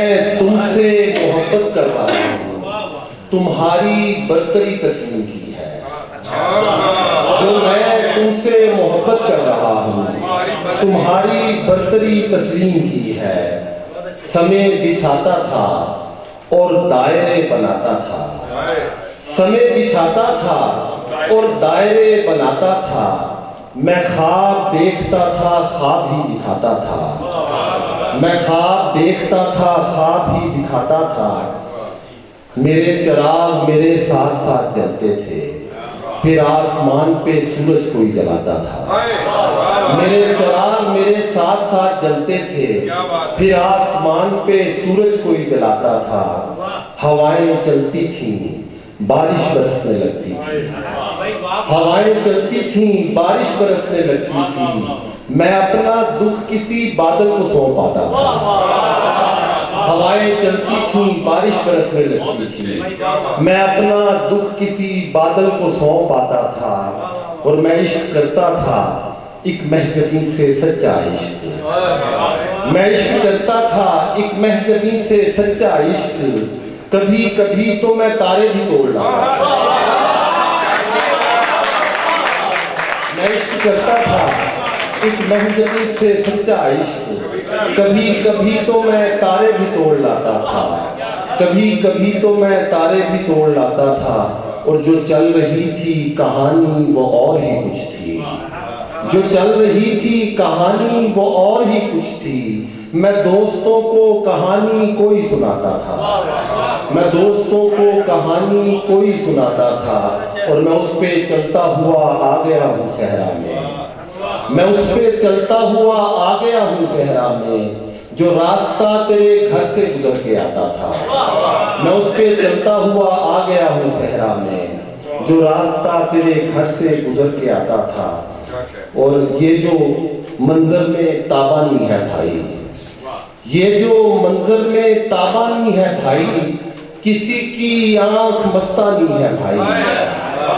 میں تم سے محبت کر رہا ہوں، تمہاری برتری تسلیم کی ہے۔ جو میں تم سے محبت کر رہا ہوں، تمہاری برتری تسلیم کی ہے۔ سمے بچھاتا تھا اور دائرے بناتا تھا، سمے بچھاتا تھا اور دائرے بناتا تھا، میں خواب دیکھتا تھا خواب ہی دکھاتا تھا، میں خواب دیکھتا تھا خواب ہی دکھاتا تھا۔ میرے چراغ میرے ساتھ ساتھ جلتے تھے، پھر آسمان پہ سورج کوئی جلاتا تھا۔ میرے چراغ میرے ساتھ ساتھ جلتے تھے، پھر آسمان پہ سورج کوئی جلاتا تھا۔ ہوائیں چلتی تھیں بارش برسنے لگتی تھی، ہوائیں چلتی تھیں بارش برسنے لگتی تھی، میں اپنا دکھ کسی بادل کو سونپ پاتا تھا۔ ہوائیں چلتی تھیں بارش برسنے لگتی تھی، میں اپنا دکھ کسی بادل کو سونپ پاتا تھا، اور میں عشق کرتا تھا ایک مہجبی سے سچا عشق، میں عشق کرتا تھا ایک مہجبی سے سچا عشق، کبھی کبھی تو میں تارے بھی توڑ لاتا تھا۔ میں عشق کرتا تھا ایک مہجبی سے سچا عشق، کبھی کبھی تو میں تارے بھی توڑ لاتا تھا، کبھی کبھی تو میں تارے بھی توڑ لاتا تھا، اور جو چل رہی تھی کہانی وہ اور ہی کچھ تھی، جو چل رہی تھی کہانی وہ اور ہی کچھ تھی، میں دوستوں کو کہانی کوئی سناتا تھا، میں دوستوں کو کہانی کوئی سناتا تھا، اور میں اس پہ چلتا ہوا آ گیا ہوں صحرا میں، میں اس پہ چلتا ہوا آ گیا ہوں صحرا میں، جو راستہ تیرے گھر سے گزر کے آتا تھا، میں اس پہ چلتا ہوا آ گیا ہوں صحرا میں، جو راستہ تیرے گھر سے گزر کے آتا تھا۔ اور یہ جو منظر میں تابانی ہے بھائی، یہ جو منظر میں تابانی ہے بھائی، کسی کی آنکھ مستانی ہے بھائی،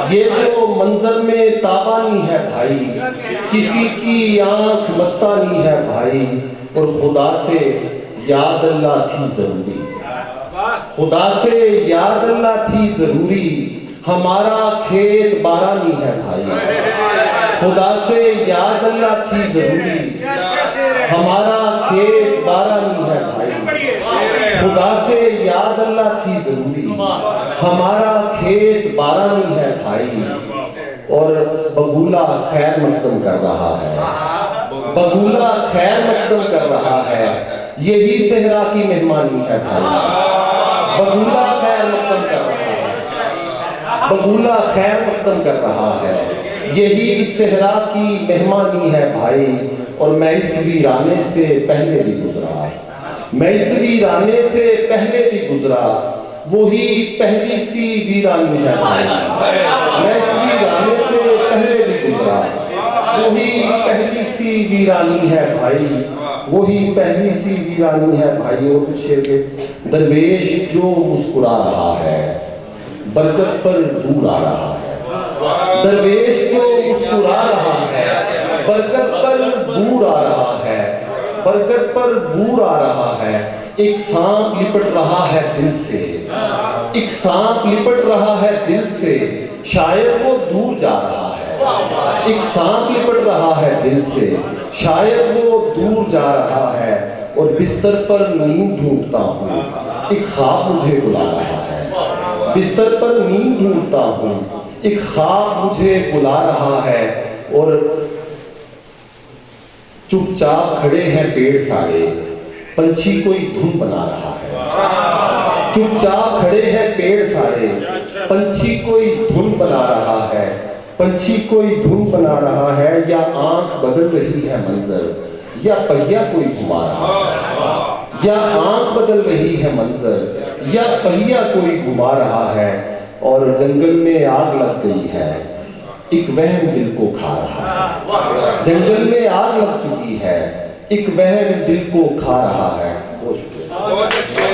یہ جو منظر میں تابانی ہے بھائی، کسی کی آنکھ مستانی ہے بھائی، اور خدا سے یاد اللہ تھی ضروری، خدا سے یاد اللہ تھی ضروری، ہمارا کھیت بارانی ہے بھائی، خدا سے یاد اللہ تھی ضروری، ہمارا کھیت بارانی ہے بھائی، خدا سے یاد اللہ تھی ضروری، ہمارا کھیت بارانی ہے بھائی۔ اور بگولا خیر مقدم کر رہا ہے، بگولا خیر مقدم کر رہا ہے، یہی صحرا کی مہمانی ہے بھائی، بگولا خیر مقدم کر رہا ہے، بگولا خیر مقدم کر رہا ہے، یہی صحرا کی مہمانی ہے بھائی۔ اور میں اس ویرانے سے پہلے بھی گزرا، میں اس ویرانے سے پہلے بھی گزرا، وہی پہلی سی ویرانی ہے بھائی، میں اس ویرانے سے پہلے بھی گزرا، وہی پہلی سی ویرانی ہے بھائی، وہی پہلی سی ویرانی ہے بھائی۔ اور کچھ شعر کے درویش جو مسکرا رہا ہے برکت پر دور آ رہا ہے، درویش جو مسکرا رہا ہے برکت پر دور آ رہا ہے، برکت پر دور آ رہا ہے، ایک سانپ لپٹ رہا ہے دل سے، ایک سانپ لپٹ رہا ہے دل سے، شاید وہ دور جا رہا ہے، ایک سانپ لپٹ رہا ہے دل سے، شاید وہ دور جا رہا ہے، اور بستر پر نیند ڈھونڈتا ہوں ایک خواب مجھے بلا رہا ہے، بستر پر نیند ڈھونڈتا ہوں ایک خواب مجھے بلا رہا ہے، اور چپ چاپ کھڑے ہیں پیڑ سارے، پنچھی کوئی دھن بنا رہا ہے، چپ چاپ کھڑے ہیں پیڑ سارے، پنچھی کوئی دھن بنا رہا ہے، پنچھی کوئی دھن بنا رہا ہے، یا آنکھ بدل رہی ہے منظر، یا پہیا کوئی گھما رہا ہے، یا آنکھ بدل رہی ہے منظر، یا پہیا کوئی گھما رہا ہے، اور جنگل میں آگ لگ گئی ہے ایک وہم دل کو کھا رہا ہے، جنگل میں آگ لگ چکی ہے ایک وہم دل کو کھا رہا ہے۔ بہت شکریہ۔